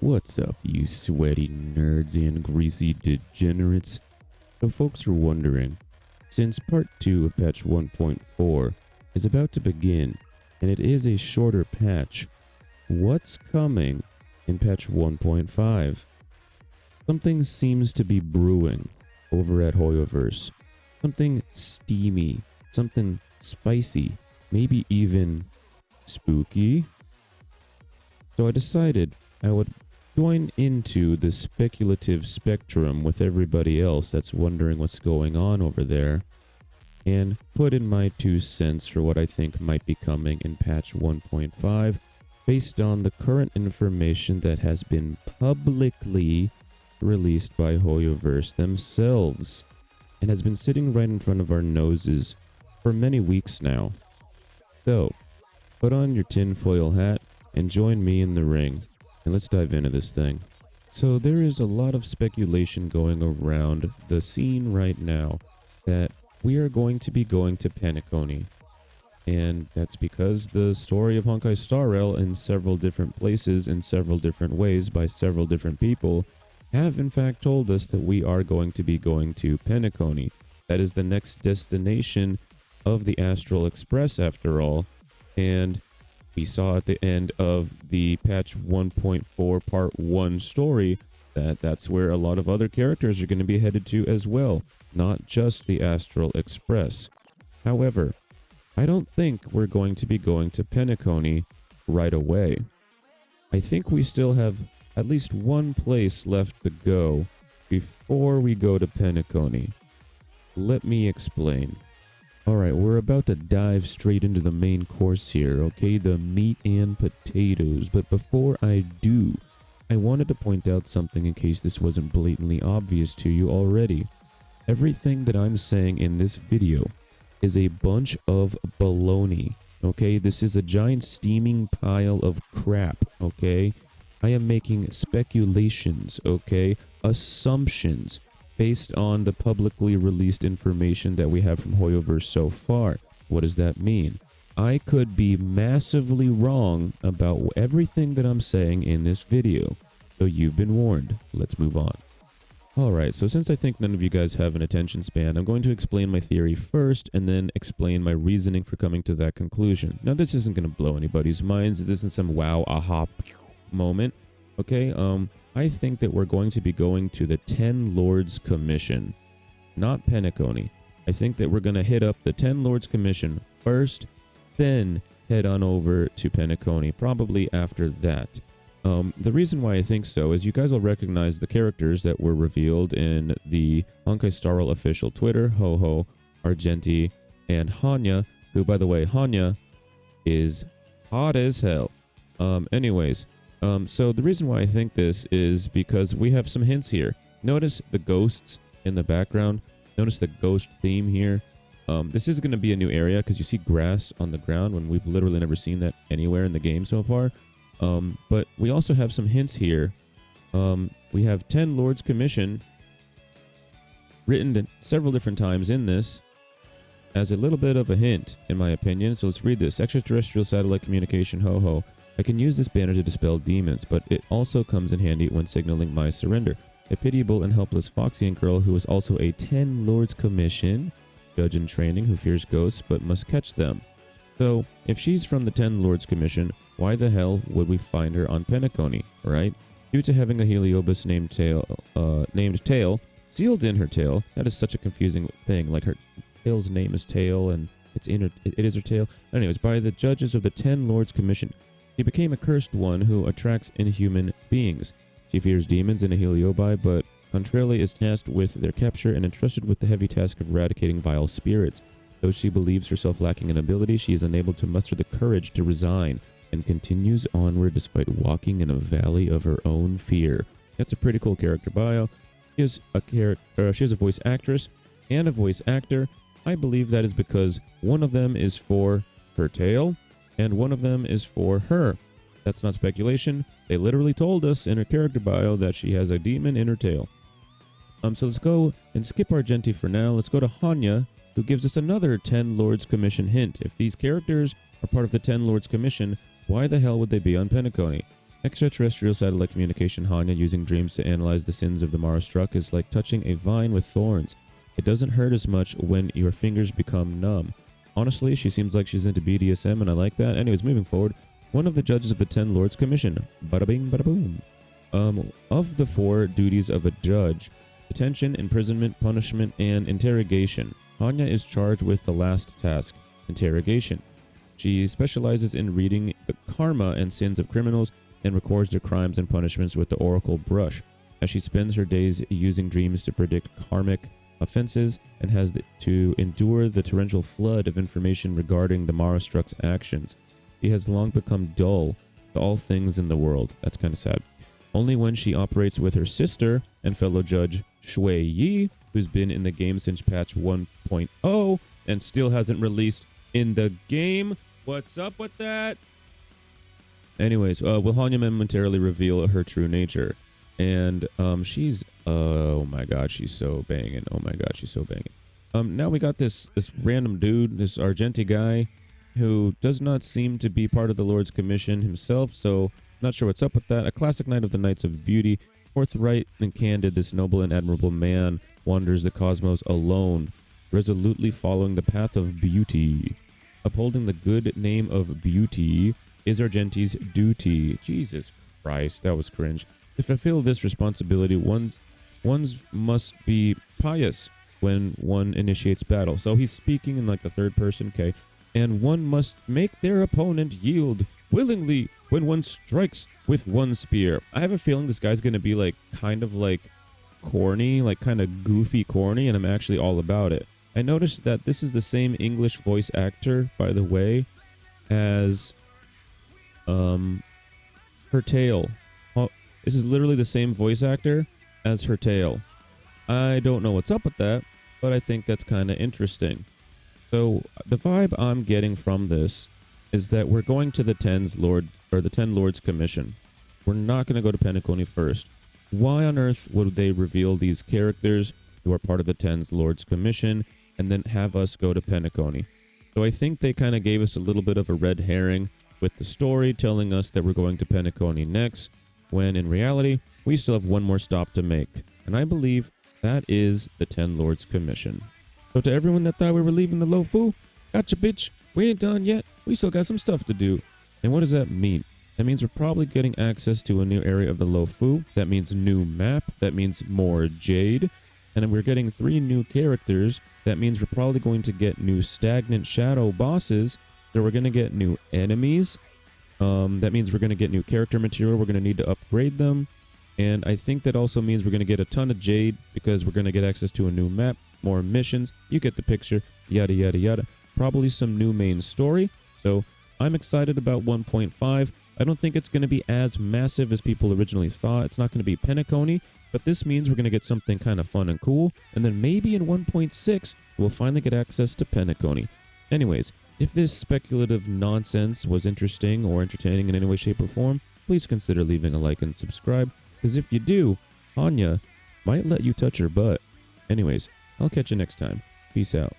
What's up, you sweaty nerds and greasy degenerates? So folks are wondering, since part 2 of patch 1.4 is about to begin, and it is a shorter patch, what's coming in patch 1.5? Something seems to be brewing over at Hoyoverse. Something steamy, something spicy, maybe even spooky. So I decided I would join into the speculative spectrum with everybody else that's wondering what's going on over there and put in my 2 cents for what I think might be coming in patch 1.5 based on the current information that has been publicly released by Hoyoverse themselves and has been sitting right in front of our noses for many weeks now. So, put on your tinfoil hat and join me in the ring. And let's dive into this thing. So there is a lot of speculation going around the scene right now that we are going to be going to Penacony. And that's because the story of Honkai Star Rail in several different places in several different ways by several different people have in fact told us that we are going to be going to Penacony. That is the next destination of the Astral Express after all. And we saw at the end of the patch 1.4 part 1 story that that's where a lot of other characters are going to be headed to as well, not just the Astral Express. However, I don't think we're going to be going to Penacony right away. I think we still have at least one place left to go before we go to Penacony. Let me explain. Alright, we're about to dive straight into the main course here, okay? The meat and potatoes. But before I do, I wanted to point out something in case this wasn't blatantly obvious to you already. Everything that I'm saying in this video is a bunch of baloney, okay? This is a giant steaming pile of crap, okay? I am making speculations, okay? Assumptions based on the publicly released information that we have from Hoyoverse so far. What does that mean? I could be massively wrong about everything that I'm saying in this video. So you've been warned. Let's move on. Alright, so since I think none of you guys have an attention span, I'm going to explain my theory first and then explain my reasoning for coming to that conclusion. Now this isn't going to blow anybody's minds. This isn't some wow, aha moment. Okay, I think that we're going to be going to the 10 Lords Commission, not Penacony. I think that we're going to hit up the 10 Lords Commission first, then head on over to Penacony, probably after that. The reason why I think so is you guys will recognize the characters that were revealed in the Honkai Star Rail official Twitter, Ho-Ho, Argenti, and Hanya, who, by the way, Hanya is hot as hell. So the reason why I think this is because we have some hints here. Notice the ghosts in the background. Notice the ghost theme here. This is going to be a new area because you see grass on the ground when we've literally never seen that anywhere in the game so far. But we also have some hints here. We have 10 Lords Commission written several different times in this as a little bit of a hint, in my opinion. So let's read this. Extraterrestrial satellite communication, Ho-Ho. I can use this banner to dispel demons, but it also comes in handy when signaling my surrender. A pitiable and helpless Foxian girl who is also a 10 Lords Commission judge in training who fears ghosts but must catch them. So, if she's from the 10 Lords Commission, why the hell would we find her on Penacony, right? Due to having a Heliobus named Tail sealed in her tail. That is such a confusing thing, like her tail's name is Tail and it is her tail. Anyways, by the judges of the 10 Lords Commission, she became a cursed one who attracts inhuman beings. She fears demons and a Heliobi, but contrarily is tasked with their capture and entrusted with the heavy task of eradicating vile spirits. Though she believes herself lacking in ability, she is unable to muster the courage to resign and continues onward despite walking in a valley of her own fear. That's a pretty cool character bio. She is a voice actress and a voice actor. I believe that is because one of them is for her tail and one of them is for her. That's not speculation. They literally told us in her character bio that she has a demon in her tail. So let's go and skip Argenti for now. Let's go to Hanya, who gives us another 10 Lords Commission hint. If these characters are part of the 10 Lords Commission, why the hell would they be on Penacony? Extraterrestrial satellite communication. Hanya using dreams to analyze the sins of the Mara struck is like touching a vine with thorns. It doesn't hurt as much when your fingers become numb. Honestly, she seems like she's into BDSM, and I like that. Anyways, moving forward. One of the judges of the 10 Lords Commission. Bada bing, bada boom. Of the 4 duties of a judge, detention, imprisonment, punishment, and interrogation, Hanya is charged with the last task, interrogation. She specializes in reading the karma and sins of criminals and records their crimes and punishments with the oracle brush, as she spends her days using dreams to predict karmic offenses and has to endure the torrential flood of information regarding the Mara-struck's actions. She has long become dull to all things in the world. That's kind of sad. Only when she operates with her sister and fellow judge Shui Yi, who's been in the game since patch 1.0 and still hasn't released in the game. What's up with that? Anyways, will Hanya momentarily reveal her true nature. And she's, oh my god, she's so banging. Oh my god, she's so banging. Now we got this random dude, this Argenti guy, who does not seem to be part of the Lord's Commission himself, so not sure what's up with that. A classic knight of the Knights of Beauty. Forthright and candid, this noble and admirable man wanders the cosmos alone, resolutely following the path of beauty. Upholding the good name of beauty is Argenti's duty. Jesus Christ, that was cringe. To fulfill this responsibility, one's must be pious when one initiates battle. So he's speaking in like the third person, okay? And one must make their opponent yield willingly when one strikes with one spear. I have a feeling this guy's gonna be like kind of like corny, like kind of goofy corny, and I'm actually all about it. I noticed that this is the same English voice actor, by the way, as her tail. This is literally the same voice actor as her tail. I don't know what's up with that, but I think that's kind of interesting. So the vibe I'm getting from this is that we're going to the 10 Lords Commission. We're not going to go to Penacony first. Why on earth would they reveal these characters who are part of the 10 Lords Commission and then have us go to Penacony? So I think they kind of gave us a little bit of a red herring with the story telling us that we're going to Penacony next, when in reality, we still have one more stop to make. And I believe that is the 10 Lords Commission. So to everyone that thought we were leaving the Lofu, gotcha bitch, we ain't done yet. We still got some stuff to do. And what does that mean? That means we're probably getting access to a new area of the Lofu. That means new map. That means more Jade. And we're getting 3 new characters. That means we're probably going to get new stagnant shadow bosses. So we're going to get new enemies. That means we're going to get new character material. We're going to need to upgrade them. And I think that also means we're going to get a ton of Jade because we're going to get access to a new map, more missions. You get the picture. Yada, yada, yada. Probably some new main story. So I'm excited about 1.5. I don't think it's going to be as massive as people originally thought. It's not going to be Penacony, but this means we're going to get something kind of fun and cool. And then maybe in 1.6, we'll finally get access to Penacony. Anyways, if this speculative nonsense was interesting or entertaining in any way, shape, or form, please consider leaving a like and subscribe, because if you do, Hanya might let you touch her butt. Anyways, I'll catch you next time. Peace out.